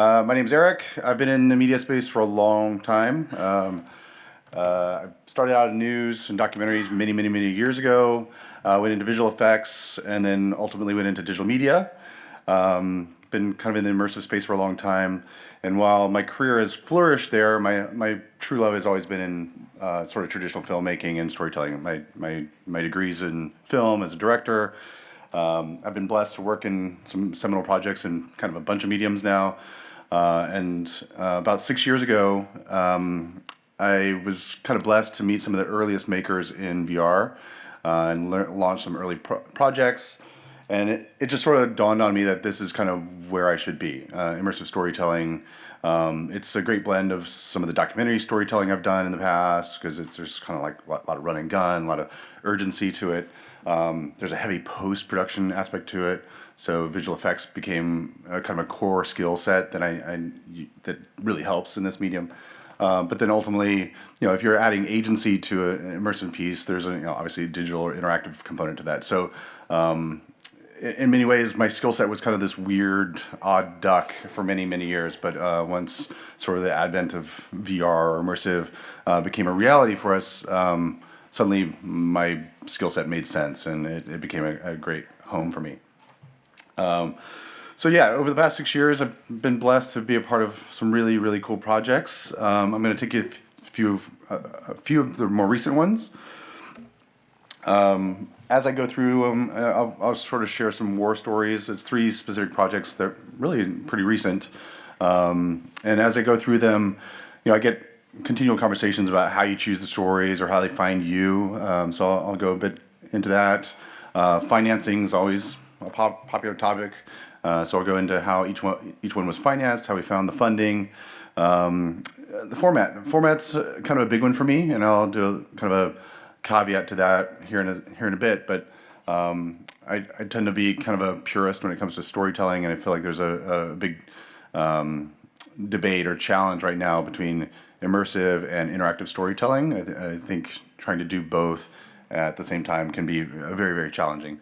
My name's Eric. I've been in the media space for a long time. I started out in news and documentaries many years ago. Went into visual effects and then ultimately went into digital media. Been kind of in the immersive space for a long time. And while my career has flourished there, my true love has always been in sort of traditional filmmaking and storytelling. My degree's in film as a director. I've been blessed to work in some seminal projects in kind of a bunch of mediums now. About 6 years ago, I was kind of blessed to meet some of the earliest makers in VR and launch some early projects. And it just sort of dawned on me that this is kind of where I should be. Immersive storytelling. It's a great blend of some of the documentary storytelling I've done in the past, because there's kind of like a lot of run and gun, a lot of urgency to it. There's a heavy post-production aspect to it. So visual effects became kind of a core skill set that that really helps in this medium. But then ultimately, if you're adding agency to an immersive piece, there's obviously a digital or interactive component to that. So in many ways, my skill set was kind of this weird, odd duck for many years. But once sort of the advent of VR or immersive became a reality for us, suddenly my skill set made sense, and it became a great home for me. So yeah, over the past 6 years, I've been blessed to be a part of some really cool projects. I'm going to take you a few of the more recent ones. As I go through them, I'll sort of share some war stories. It's 3 specific projects that are really pretty recent. And as I go through them, I get continual conversations about how you choose the stories or how they find you. So I'll go a bit into that. Financing is always a popular topic. So I'll go into how each one was financed, how we found the funding. The format's kind of a big one for me, and I'll do kind of a caveat to that here in a bit. But I tend to be kind of a purist when it comes to storytelling, and I feel like there's a big debate or challenge right now between immersive and interactive storytelling. I think trying to do both at the same time can be very challenging.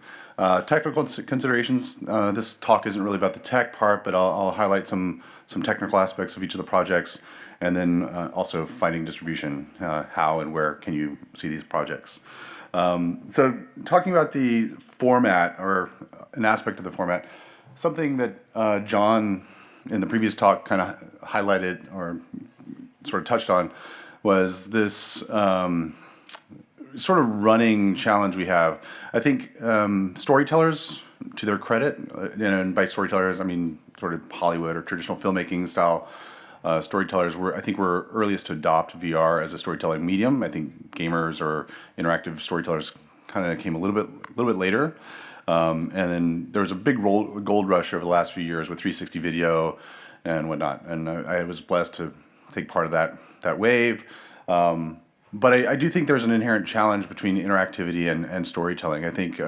Technical considerations. This talk isn't really about the tech part, but I'll highlight some technical aspects of each of the projects, and then also finding distribution. How and where can you see these projects? So talking about the format, or an aspect of the format, something that John in the previous talk kind of highlighted or sort of touched on was this sort of running challenge we have. I think storytellers, to their credit, and by storytellers I mean sort of Hollywood or traditional filmmaking style storytellers, were earliest to adopt VR as a storytelling medium. I think gamers or interactive storytellers kind of came a little bit later. And then there was a big gold rush over the last few years with 360 video and whatnot. And I was blessed to take part of that wave. But I do think there's an inherent challenge between interactivity and storytelling. I think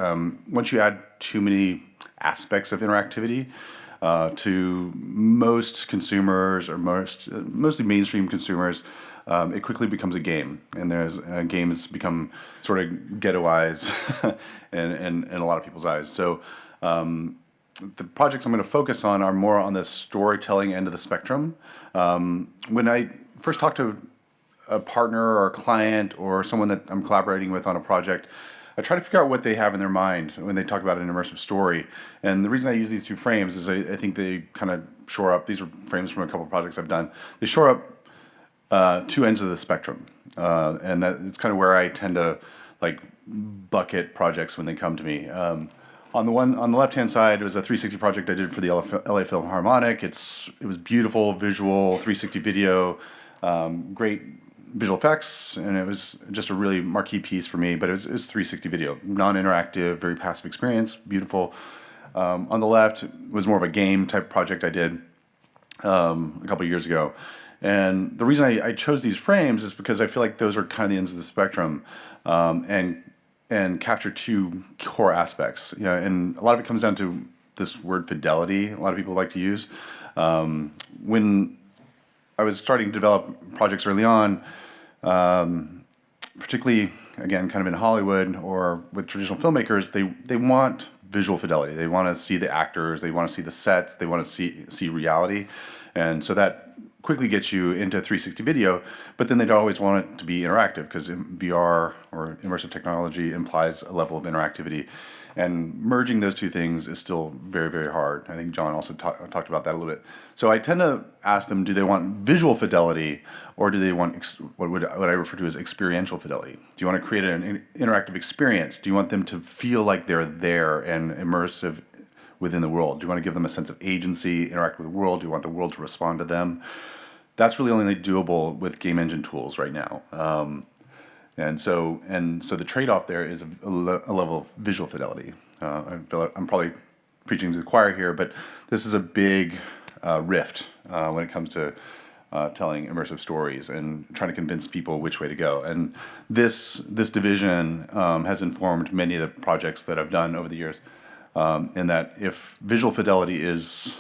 once you add too many aspects of interactivity to most consumers, or mostly mainstream consumers, it quickly becomes a game, and games become sort of ghettoized in a lot of people's eyes. So the projects I'm going to focus on are more on the storytelling end of the spectrum. When I first talked to a partner or a client or someone that I'm collaborating with on a project, I try to figure out what they have in their mind when they talk about an immersive story. And the reason I use these 2 frames is I think they kind of shore up. These are frames from a couple of projects I've done. They shore up 2 ends of the spectrum, and that it's kind of where I tend to like bucket projects when they come to me. On the left-hand side, it was a 360 project I did for the LA Philharmonic. It was beautiful, visual, 360 video, great visual effects, and it was just a really marquee piece for me. But it was 360 video, non-interactive, very passive experience, beautiful. On the left was more of a game type project I did a couple of years ago. And the reason I chose these frames is because I feel like those are kind of the ends of the spectrum, and capture 2 core aspects. And a lot of it comes down to this word fidelity. A lot of people like to use. When I was starting to develop projects early on, particularly again kind of in Hollywood or with traditional filmmakers, they want visual fidelity. They want to see the actors, they want to see the sets, they want to see reality. And so that quickly gets you into 360 video, but then they'd always want it to be interactive because VR or immersive technology implies a level of interactivity. And merging those two things is still very, very hard. I think John also talked about that a little bit. So I tend to ask them, do they want visual fidelity, or do they want what I refer to as experiential fidelity? Do you want to create an interactive experience? Do you want them to feel like they're there and immersive within the world? Do you want to give them a sense of agency, interact with the world? Do you want the world to respond to them? That's really only doable with game engine tools right now. And so the trade-off there is a level of visual fidelity. I feel like I'm probably preaching to the choir here, but this is a big rift when it comes to telling immersive stories and trying to convince people which way to go. And this division has informed many of the projects that I've done over the years, in that if visual fidelity is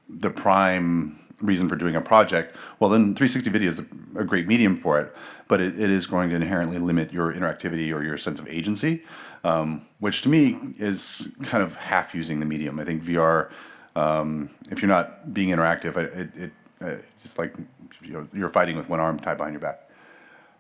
the prime reason for doing a project, well, then 360 video is a great medium for it, but it is going to inherently limit your interactivity or your sense of agency, which to me is kind of half using the medium. I think VR, if you're not being interactive, it's like you're fighting with one arm tied behind your back.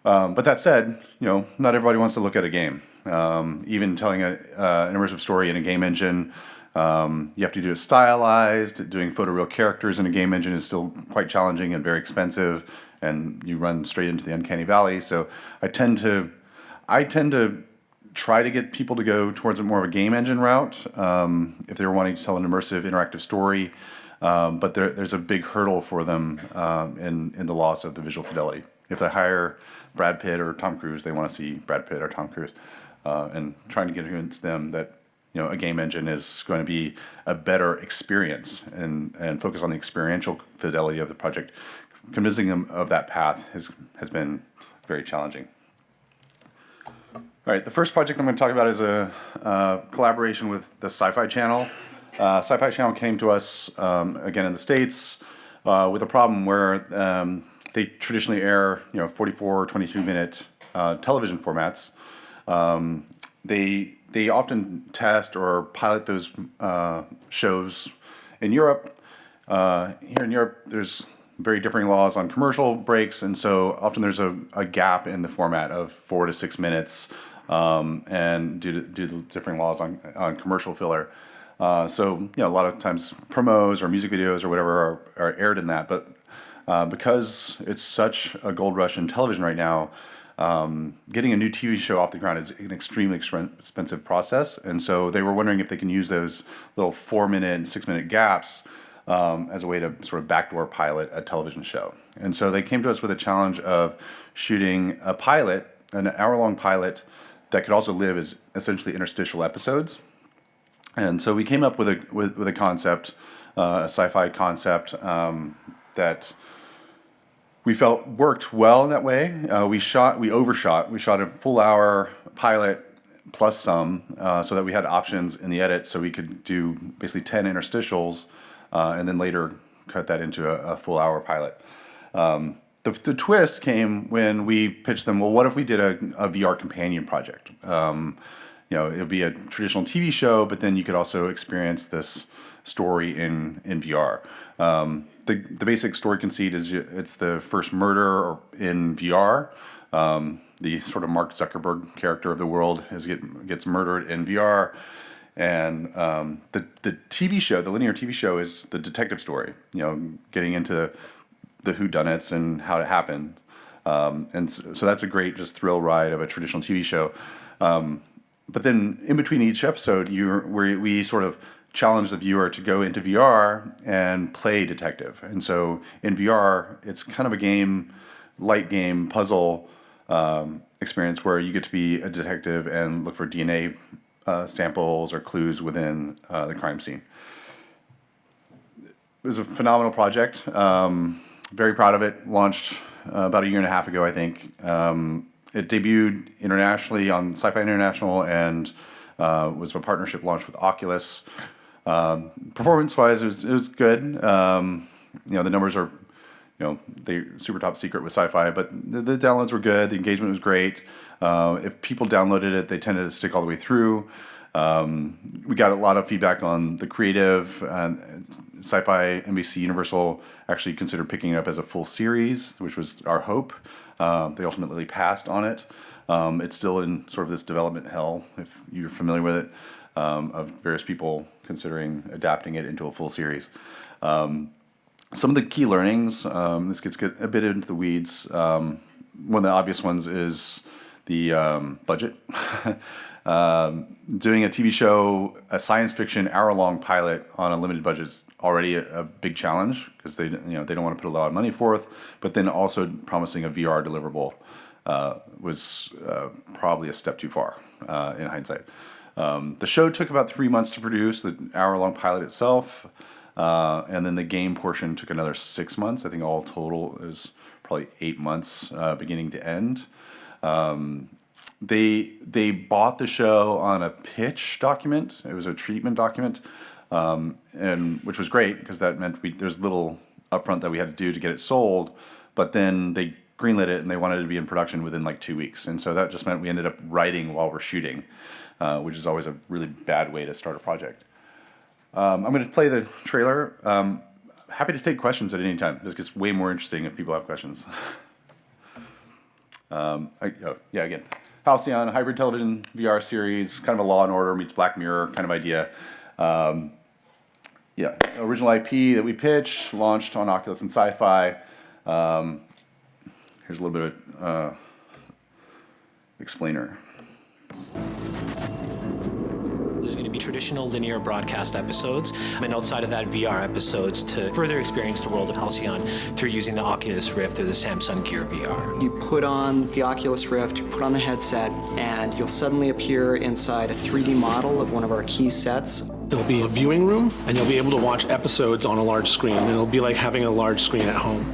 But that said, not everybody wants to look at a game. Even telling an immersive story in a game engine, you have to do it stylized. Doing photoreal characters in a game engine is still quite challenging and very expensive, and you run straight into the uncanny valley. So I tend to try to get people to go towards a more of a game engine route if they're wanting to tell an immersive, interactive story. But there's a big hurdle for them in the loss of the visual fidelity. If they hire Brad Pitt or Tom Cruise, they want to see Brad Pitt or Tom Cruise, and trying to convince them that a game engine is going to be a better experience and focus on the experiential fidelity of the project. Convincing them of that path has been very challenging. All right, the first project I'm going to talk about is a collaboration with the Sci-Fi Channel. Sci-Fi Channel came to us, again in the States, with a problem where they traditionally air 44 or 22-minute television formats. They often test or pilot those shows in Europe. Here in Europe, there's very differing laws on commercial breaks, and so often there's a gap in the format of 4 to 6 minutes, and due to differing laws on commercial filler. So a lot of times promos or music videos or whatever are aired in that, but because it's such a gold rush in television right now, getting a new TV show off the ground is an extremely expensive process, and so they were wondering if they can use those little 4-minute and 6-minute gaps as a way to sort of backdoor pilot a television show. And so they came to us with a challenge of shooting a pilot, an hour-long pilot that could also live as essentially interstitial episodes. And so we came up with a concept, a sci-fi concept that we felt worked well in that way. We overshot. We shot a full hour pilot plus some, so that we had options in the edit, so we could do basically 10 interstitials, and then later cut that into a full hour pilot. The twist came when we pitched them, well, what if we did a VR companion project? It would be a traditional TV show, but then you could also experience this story in VR. The basic story conceit is it's the first murder in VR. The sort of Mark Zuckerberg character of the world gets murdered in VR, and the TV show, the linear TV show, is the detective story. Getting into the whodunits and how it happened, and so that's a great just thrill ride of a traditional TV show. But then in between each episode, we sort of challenge the viewer to go into VR and play detective. And so in VR, it's kind of a light game puzzle experience where you get to be a detective and look for DNA samples or clues within the crime scene. It was a phenomenal project. Very proud of it. Launched about a year and a half ago, I think. It debuted internationally on Sci-Fi International and was a partnership launch with Oculus. Performance-wise, it was good. The numbers are, they super top secret with Sci-Fi, but the downloads were good. The engagement was great. If people downloaded it, they tended to stick all the way through. We got a lot of feedback on the creative. Sci-Fi, NBC Universal actually considered picking it up as a full series, which was our hope. They ultimately passed on it. It's still in sort of this development hell, if you're familiar with it, of various people considering adapting it into a full series. Some of the key learnings, this gets a bit into the weeds. One of the obvious ones is the budget. Doing a TV show, a science fiction hour-long pilot on a limited budget is already a big challenge because they don't want to put a lot of money forth. But then also promising a VR deliverable was probably a step too far in hindsight. The show took about 3 months to produce, the hour-long pilot itself, and then the game portion took another 6 months. I think all total is probably 8 months beginning to end. They bought the show on a pitch document. It was a treatment document, and which was great because that meant there's little upfront that we had to do to get it sold. But then they greenlit it and they wanted it to be in production within like 2 weeks, and so that just meant we ended up writing while we're shooting, which is always a really bad way to start a project. I'm going to play the trailer. Happy to take questions at any time. This gets way more interesting if people have questions. Again. Halcyon, hybrid television VR series, kind of a Law and Order meets Black Mirror kind of idea. Original IP that we pitched, launched on Oculus and Sci-Fi. Here's a little bit of explainer. There's going to be traditional linear broadcast episodes, and outside of that, VR episodes to further experience the world of Halcyon through using the Oculus Rift or the Samsung Gear VR. You put on the Oculus Rift, you put on the headset, and you'll suddenly appear inside a 3D model of one of our key sets. There'll be a viewing room, and you'll be able to watch episodes on a large screen, and it'll be like having a large screen at home.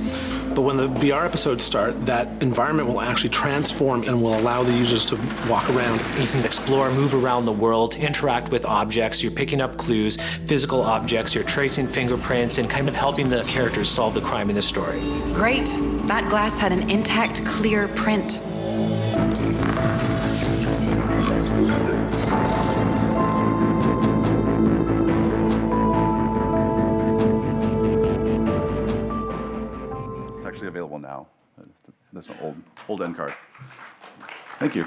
But when the VR episodes start, that environment will actually transform and will allow the users to walk around. You can explore, move around the world, interact with objects, you're picking up clues, physical objects, you're tracing fingerprints, and kind of helping the characters solve the crime in the story. Great. That glass had an intact, clear print. Available now. That's an old end card. Thank you.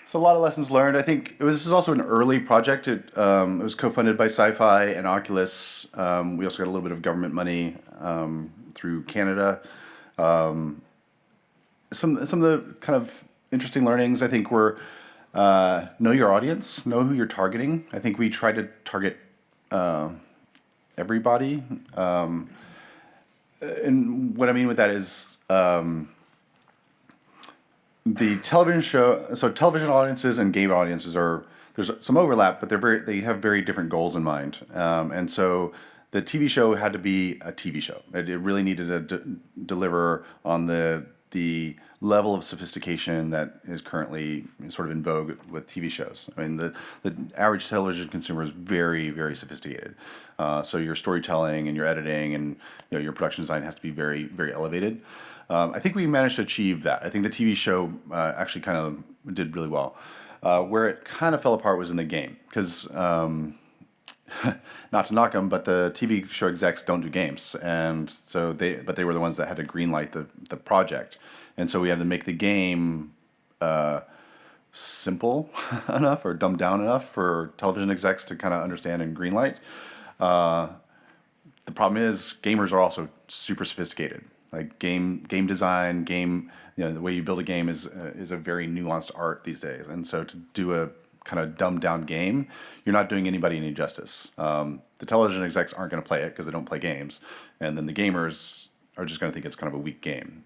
So a lot of lessons learned. I think this is also an early project. It was co-funded by Sci-Fi and Oculus. We also got a little bit of government money through Canada. Some of the kind of interesting learnings I think were know your audience, know who you're targeting. I think we try to target everybody. And what I mean with that is the television show. So television audiences and game audiences there's some overlap, but they have very different goals in mind. And so the TV show had to be a TV show. It really needed to deliver on the level of sophistication that is currently sort of in vogue with TV shows. I mean, the average television consumer is very, very sophisticated. So your storytelling and your editing and your production design has to be very, very elevated. I think we managed to achieve that. I think the TV show actually kind of did really well. Where it kind of fell apart was in the game, because not to knock them, but the TV show execs don't do games, and so they were the ones that had to greenlight the project, and so we had to make the game simple enough or dumbed down enough for television execs to kind of understand and greenlight. The problem is gamers are also super sophisticated. Like game design, the way you build a game is a very nuanced art these days. And so to do a kind of dumbed down game, you're not doing anybody any justice. The television execs aren't going to play it because they don't play games, and then the gamers are just going to think it's kind of a weak game.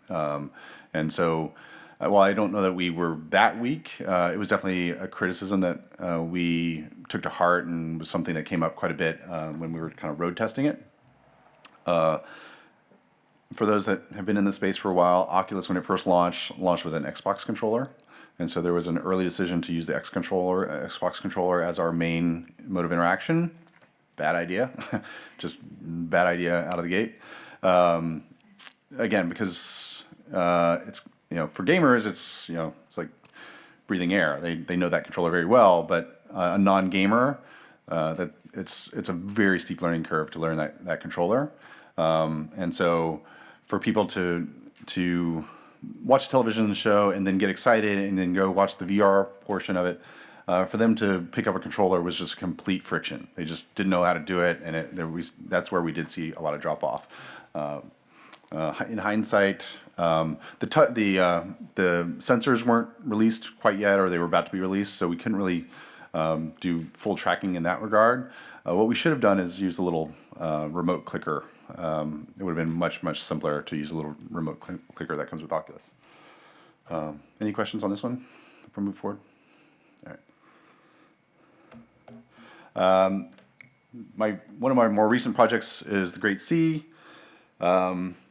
And so, while I don't know that we were that weak, it was definitely a criticism that we took to heart and was something that came up quite a bit when we were kind of road testing it. For those that have been in the space for a while, Oculus, when it first launched with an Xbox controller. And so there was an early decision to use the Xbox controller as our main mode of interaction. Bad idea. Just bad idea out of the gate. Again, because it's, for gamers, it's like breathing air. They know that controller very well, but a non-gamer, that it's a very steep learning curve to learn that controller. And so for people to watch a television show and then get excited and then go watch the VR portion of it, for them to pick up a controller was just complete friction. They just didn't know how to do it, and that's where we did see a lot of drop off. In hindsight, the sensors weren't released quite yet, or they were about to be released, so we couldn't really do full tracking in that regard. What we should have done is use a little remote clicker. It would have been much simpler to use a little remote clicker that comes with Oculus. Any questions on this one before we move forward? All right. One of my more recent projects is the Great Sea.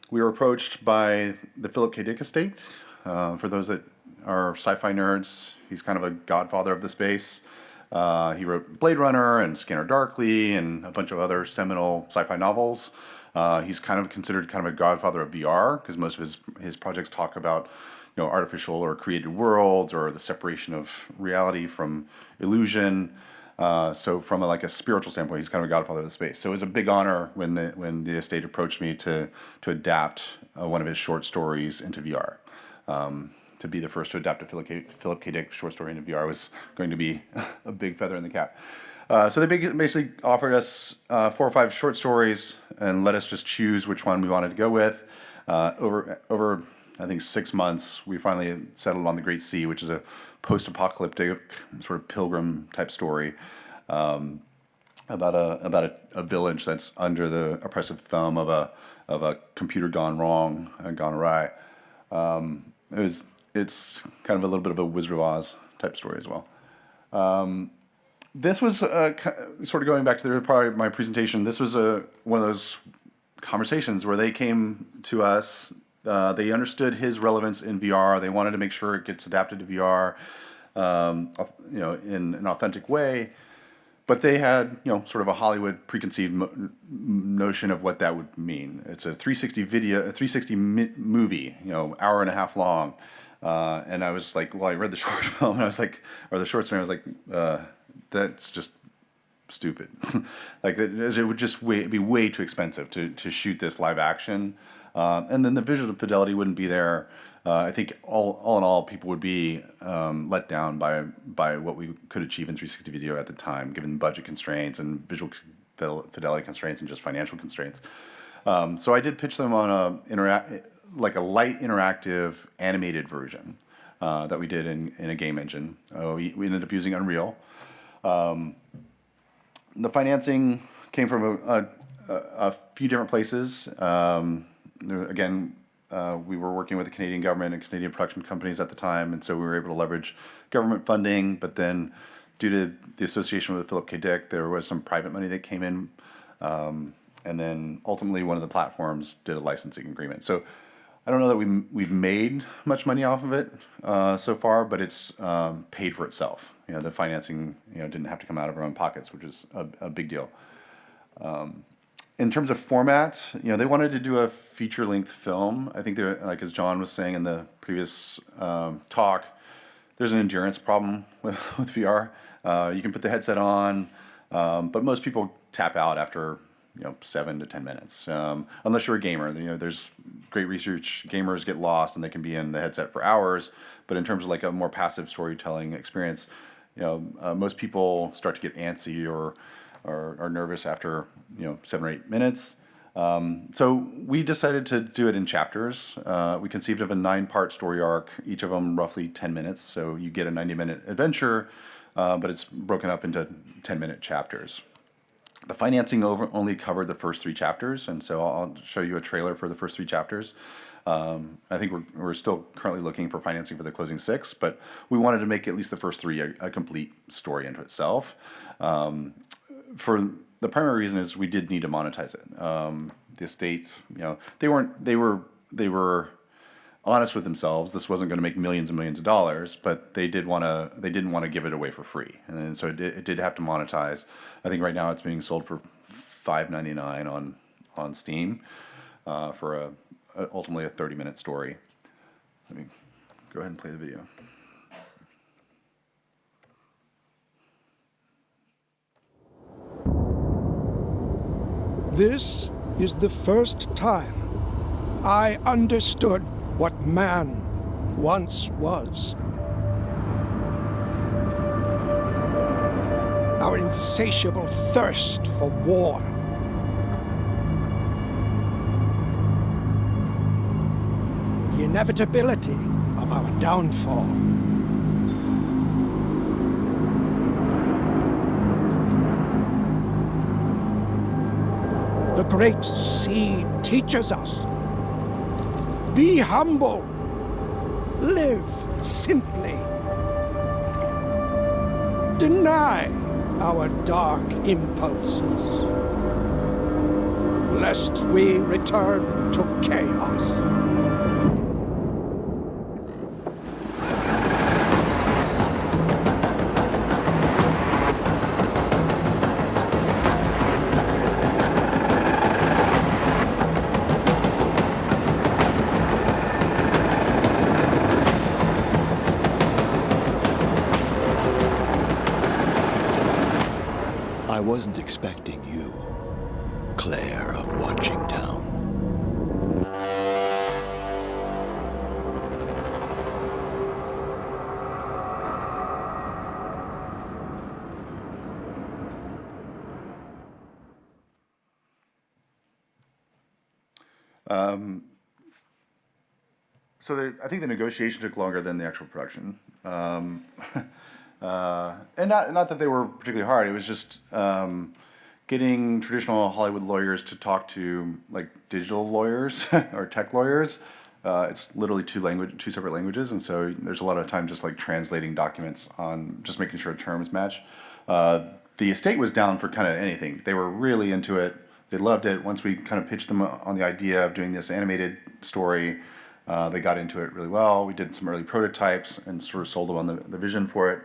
We were approached by the Philip K. Dick estate. For those that are sci-fi nerds, he's kind of a godfather of the space. He wrote Blade Runner and Scanner Darkly and a bunch of other seminal sci-fi novels. He's kind of considered kind of a godfather of VR because most of his projects talk about artificial or created worlds or the separation of reality from illusion. So from a spiritual standpoint, he's kind of a godfather of the space. So it was a big honor when the estate approached me to adapt one of his short stories into VR. To be the first to adapt a Philip K. Dick short story into VR was going to be a big feather in the cap. So they basically offered us 4 or 5 short stories and let us just choose which one we wanted to go with. Over I think 6 months, we finally settled on the Great Sea, which is a post-apocalyptic sort of pilgrim type story about a village that's under the oppressive thumb of a computer gone wrong and gone awry. It's kind of a little bit of a Wizard of Oz type story as well. This was sort of going back to the part of my presentation. This was one of those conversations where they came to us. They understood his relevance in VR. They wanted to make sure it gets adapted to VR, in an authentic way. But they had, sort of a Hollywood preconceived notion of what that would mean. It's a 360 video, a 360 movie, hour and a half long. And I was like, well, I read the short film, and I was like, or the short story, I was like, that's just stupid. It would just be way too expensive to shoot this live action. And then the visual fidelity wouldn't be there. I think all in all, people would be let down by what we could achieve in 360 video at the time, given budget constraints and visual fidelity constraints and just financial constraints. So I did pitch them on a light interactive animated version that we did in a game engine. We ended up using Unreal. The financing came from a few different places. Again, we were working with the Canadian government and Canadian production companies at the time, and so we were able to leverage government funding. But then, due to the association with Philip K. Dick, there was some private money that came in, and then ultimately one of the platforms did a licensing agreement. So I don't know that we've made much money off of it so far, but it's paid for itself. The financing didn't have to come out of our own pockets, which is a big deal. In terms of format, they wanted to do a feature-length film. I think they're, like as John was saying in the previous talk, there's an endurance problem with VR. You can put the headset on, but most people tap out after 7 to 10 minutes, unless you're a gamer. There's great research. Gamers get lost and they can be in the headset for hours. But in terms of a more passive storytelling experience, most people start to get antsy or are nervous after 7 or 8 minutes. So we decided to do it in chapters. We conceived of a 9-part story arc, each of them roughly 10 minutes. So you get a 90-minute adventure, but it's broken up into 10-minute chapters. The financing only covered the first 3 chapters, and so I'll show you a trailer for the first 3 chapters. I think we're still currently looking for financing for the closing 6, but we wanted to make at least the first 3 a complete story unto itself. For the primary reason is we did need to monetize it. The estate, they were honest with themselves. This wasn't going to make millions and millions of dollars, but they didn't want to give it away for free, and so it did have to monetize. I think right now it's being sold for $5.99 on Steam for ultimately a 30-minute story. Let me go ahead and play the video. This is the first time I understood what man once was. Our insatiable thirst for war. The inevitability of our downfall. The great seed teaches us. Be humble. Live simply. Deny our dark impulses, lest we return to chaos. I wasn't expecting you, Claire of Watching Town. I think the negotiation took longer than the actual production. And not that they were particularly hard. It was just getting traditional Hollywood lawyers to talk to like digital lawyers or tech lawyers. It's literally two separate languages, and so there's a lot of time just like translating documents on just making sure terms match. The estate was down for kind of anything. They were really into it. They loved it. Once we kind of pitched them on the idea of doing this animated story, they got into it really well. We did some early prototypes and sort of sold them on the vision for it.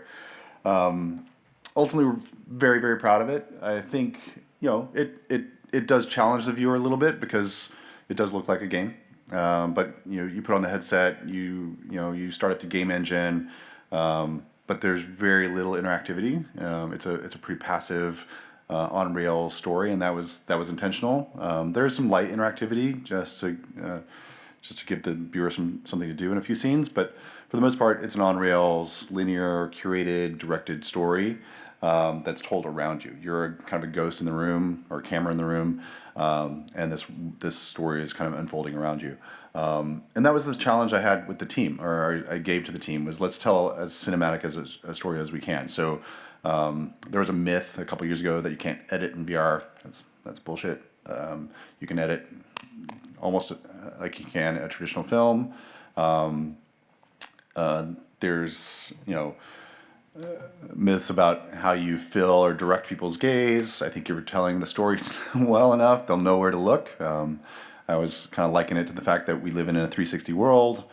Ultimately, we're very, very proud of it. I think, it does challenge the viewer a little bit because it does look like a game. But you put on the headset, you start up the game engine, but there's very little interactivity. It's a pretty passive, on rail story, and that was intentional. There's some light interactivity just to give the viewer something to do in a few scenes, but for the most part, it's an on-rails, linear, curated, directed story that's told around you. You're kind of a ghost in the room, or a camera in the room, and this story is kind of unfolding around you. And that was the challenge I had with the team, or I gave to the team, was let's tell as cinematic as a story as we can. So there was a myth a couple years ago that you can't edit in VR. That's bullshit. You can edit almost like you can a traditional film. There's myths about how you fill or direct people's gaze. I think you're telling the story well enough, they'll know where to look. I was kind of liken it to the fact that we live in a 360 world,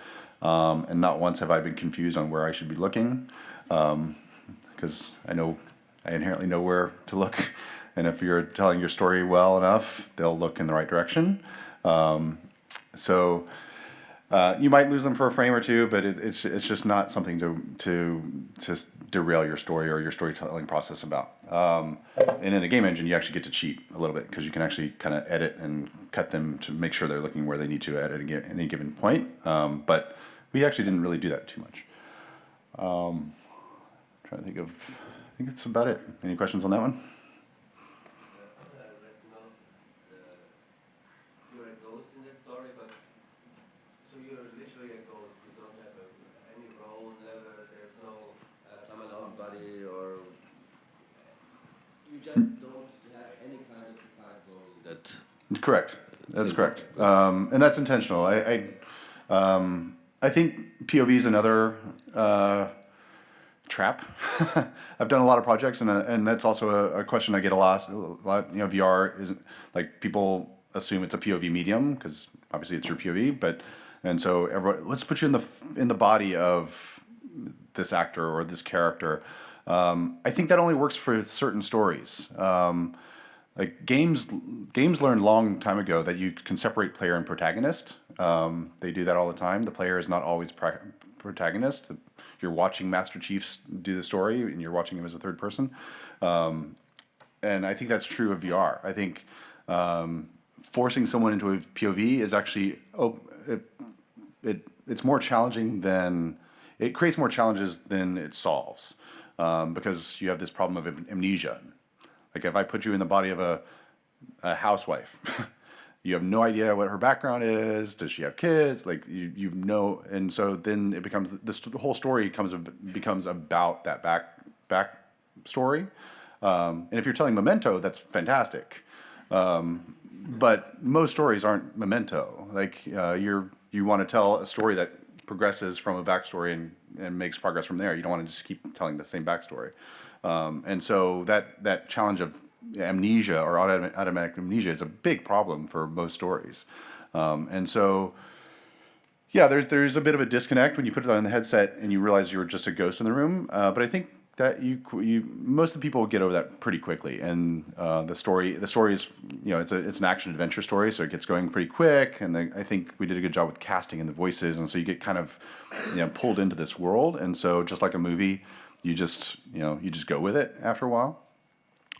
and not once have I been confused on where I should be looking, because I inherently know where to look, and if you're telling your story well enough, they'll look in the right direction. You might lose them for a frame or two, but it's just not something to derail your story or your storytelling process about. And in a game engine, you actually get to cheat a little bit because you can actually kind of edit and cut them to make sure they're looking where they need to at any given point. But we actually didn't really do that too much. Trying to think of, I think that's about it. Any questions on that one? Correct. That's correct. And that's intentional. I think POV is another trap. I've done a lot of projects, and that's also a question I get a lot. VR isn't like, people assume it's a POV medium because obviously it's your POV, and so everybody, let's put you in the body of this actor or this character. I think that only works for certain stories. Like games learned a long time ago that you can separate player and protagonist. They do that all the time. The player is not always protagonist. You're watching Master Chief do the story, and you're watching him as a third person. And I think that's true of VR. I think forcing someone into a POV is actually it's more challenging than it creates more challenges than it solves, because you have this problem of amnesia. Like if I put you in the body of a housewife, you have no idea what her background is. Does she have kids? Like you know, and so then it becomes the whole story becomes about that back story. And if you're telling Memento, that's fantastic. But most stories aren't Memento. Like you want to tell a story that progresses from a backstory and makes progress from there. You don't want to just keep telling the same backstory. And so that challenge of amnesia or automatic amnesia is a big problem for most stories. And so, yeah, there's a bit of a disconnect when you put it on the headset and you realize you're just a ghost in the room. But I think that most of the people get over that pretty quickly. And the story is, it's an action adventure story, so it gets going pretty quick. And I think we did a good job with casting and the voices, and so you get kind of pulled into this world. And so just like a movie, you just go with it after a while.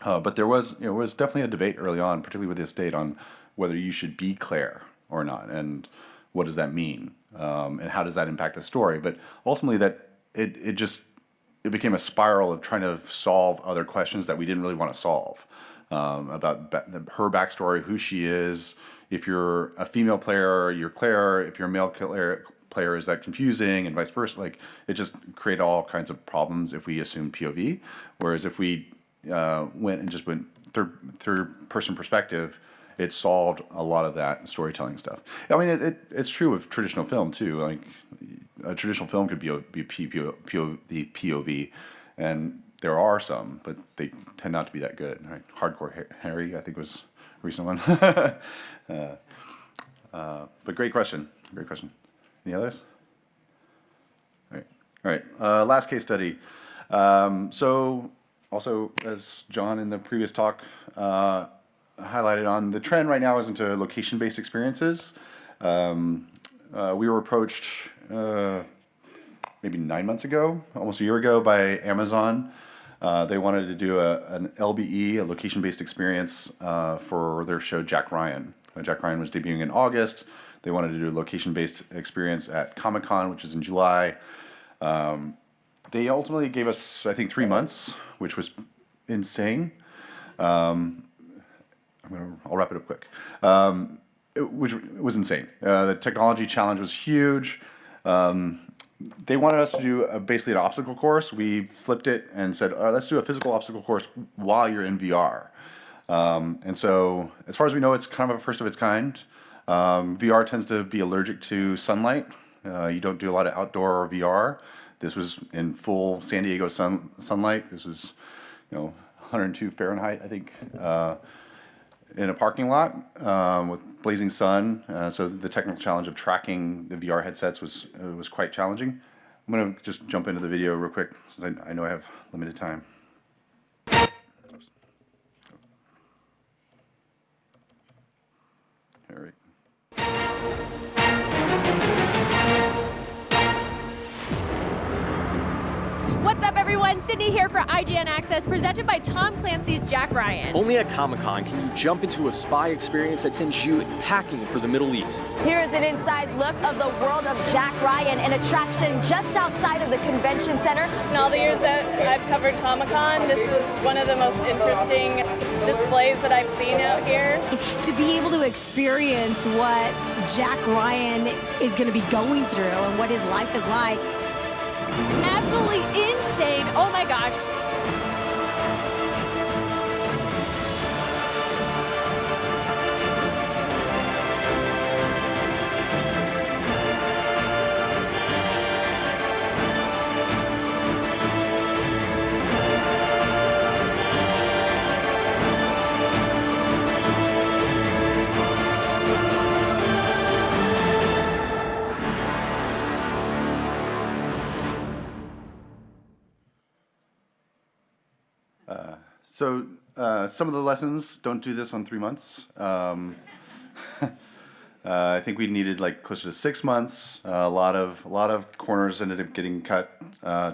But there was definitely a debate early on, particularly with the estate, on whether you should be Claire or not, and what does that mean, and how does that impact the story. But ultimately, that it became a spiral of trying to solve other questions that we didn't really want to solve, about her backstory, who she is. If you're a female player, you're Claire. If you're a male player, is that confusing, and vice versa? Like, it just created all kinds of problems if we assume POV. Whereas if we went third person perspective, it solved a lot of that storytelling stuff. I mean, it's true of traditional film too. Like a traditional film could be POV, and there are some, but they tend not to be that good. Right? Hardcore Harry, I think, was a recent one. But great question. Any others? All right. Last case study. So also, as John in the previous talk highlighted on, the trend right now is into location-based experiences. We were approached maybe 9 months ago, almost a year ago, by Amazon. They wanted to do an LBE, a location-based experience, for their show Jack Ryan. Jack Ryan was debuting in August. They wanted to do a location-based experience at Comic-Con, which is in July. They ultimately gave us, I think, 3 months, which was insane. I'll wrap it up quick. Which was insane. The technology challenge was huge. They wanted us to do basically an obstacle course. We flipped it and said, let's do a physical obstacle course while you're in VR. And so, as far as we know, it's kind of a first of its kind. VR tends to be allergic to sunlight. You don't do a lot of outdoor VR. This was in full San Diego sunlight. This was, 102 Fahrenheit, I think, in a parking lot with blazing sun. So the technical challenge of tracking the VR headsets was quite challenging. I'm going to just jump into the video real quick since I know I have limited time. Eric. What's up, everyone? Sydney here for IGN Access, presented by Tom Clancy's Jack Ryan. Only at Comic-Con can you jump into a spy experience that sends you packing for the Middle East. Here is an inside look of the world of Jack Ryan, an attraction just outside of the convention center. In all the years that I've covered Comic-Con, this is one of the most interesting displays that I've seen out here. To be able to experience what Jack Ryan is going to be going through and what his life is like. Absolutely insane. Oh my gosh. So some of the lessons, don't do this on 3 months. I think we needed like closer to 6 months. A lot of corners ended up getting cut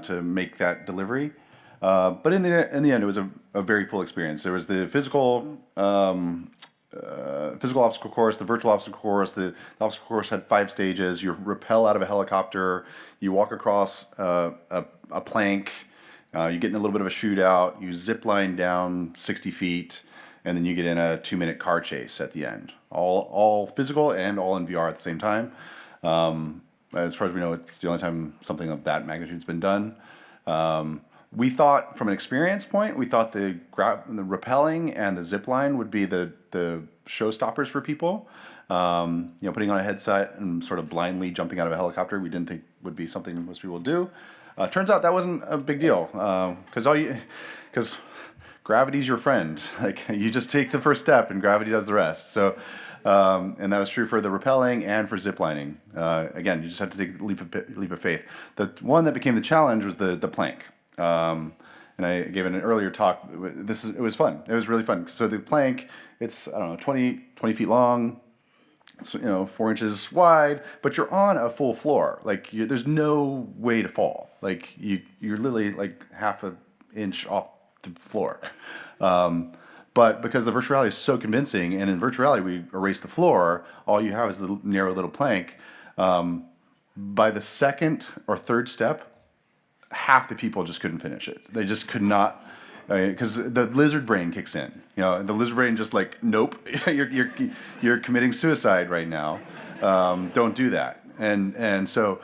to make that delivery. But in the end, it was a very full experience. There was the physical physical obstacle course, the virtual obstacle course. The obstacle course had 5 stages. You rappel out of a helicopter. You walk across a plank. You get in a little bit of a shootout. You zip line down 60 feet, and then you get in a 2-minute car chase at the end. All physical and all in VR at the same time. As far as we know, it's the only time something of that magnitude's been done. We thought, from an experience point, we thought the rappelling and the zip line would be the showstoppers for people. Putting on a headset and sort of blindly jumping out of a helicopter, we didn't think would be something most people would do. Turns out that wasn't a big deal, because gravity's your friend. Like, you just take the first step and gravity does the rest. So, and that was true for the rappelling and for ziplining. Again, you just have to take a leap of faith. The one that became the challenge was the plank. And I gave an earlier talk. It was fun. It was really fun. So the plank, it's, I don't know, 20 feet long. It's 4 inches wide, but you're on a full floor. Like, there's no way to fall. Like, you're literally like half an inch off the floor. But because the virtual reality is so convincing, and in virtual reality we erase the floor, all you have is the narrow little plank. By the second or third step, half the people just couldn't finish it. They just could not, because the lizard brain kicks in. The lizard brain just like, nope, you're committing suicide right now. Don't do that. And so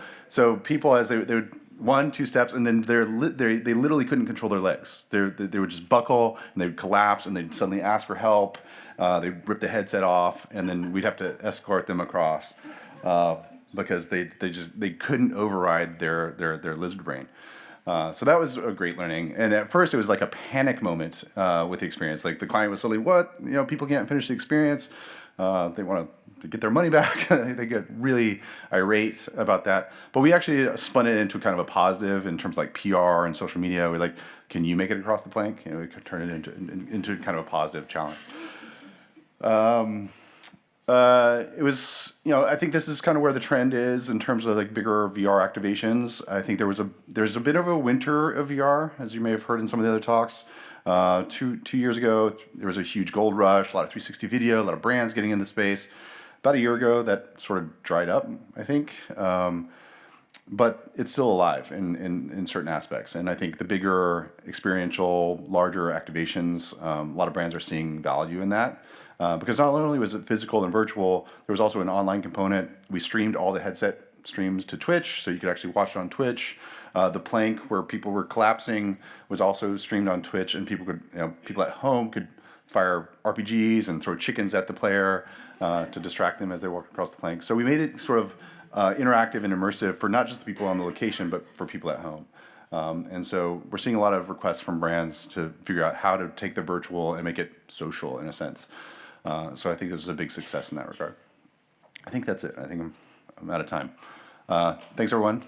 people, as they would 1-2 steps, and then they literally couldn't control their legs. They would just buckle, and they would collapse, and they'd suddenly ask for help. They'd rip the headset off, and then we'd have to escort them across because they couldn't override their lizard brain. So that was a great learning. And at first it was like a panic moment with the experience. Like, the client was suddenly, what? People can't finish the experience. They want to get their money back. They get really irate about that. But we actually spun it into kind of a positive in terms of like PR and social media. We're like, can you make it across the plank? We could turn it into kind of a positive challenge. It was, I think this is kind of where the trend is in terms of like bigger VR activations. I think there's a bit of a winter of VR, as you may have heard in some of the other talks. 2 years ago, there was a huge gold rush, a lot of 360 video, a lot of brands getting into space. About a year ago, that sort of dried up, I think. But it's still alive in certain aspects. And I think the bigger, experiential, larger activations, a lot of brands are seeing value in that. Because not only was it physical and virtual, there was also an online component. We streamed all the headset streams to Twitch, so you could actually watch it on Twitch. The plank where people were collapsing was also streamed on Twitch, and people at home could fire RPGs and throw chickens at the player to distract them as they walk across the plank. So we made it sort of interactive and immersive for not just the people on the location, but for people at home. And so we're seeing a lot of requests from brands to figure out how to take the virtual and make it social in a sense. So I think this is a big success in that regard. I think that's it. I think I'm out of time. Thanks, everyone.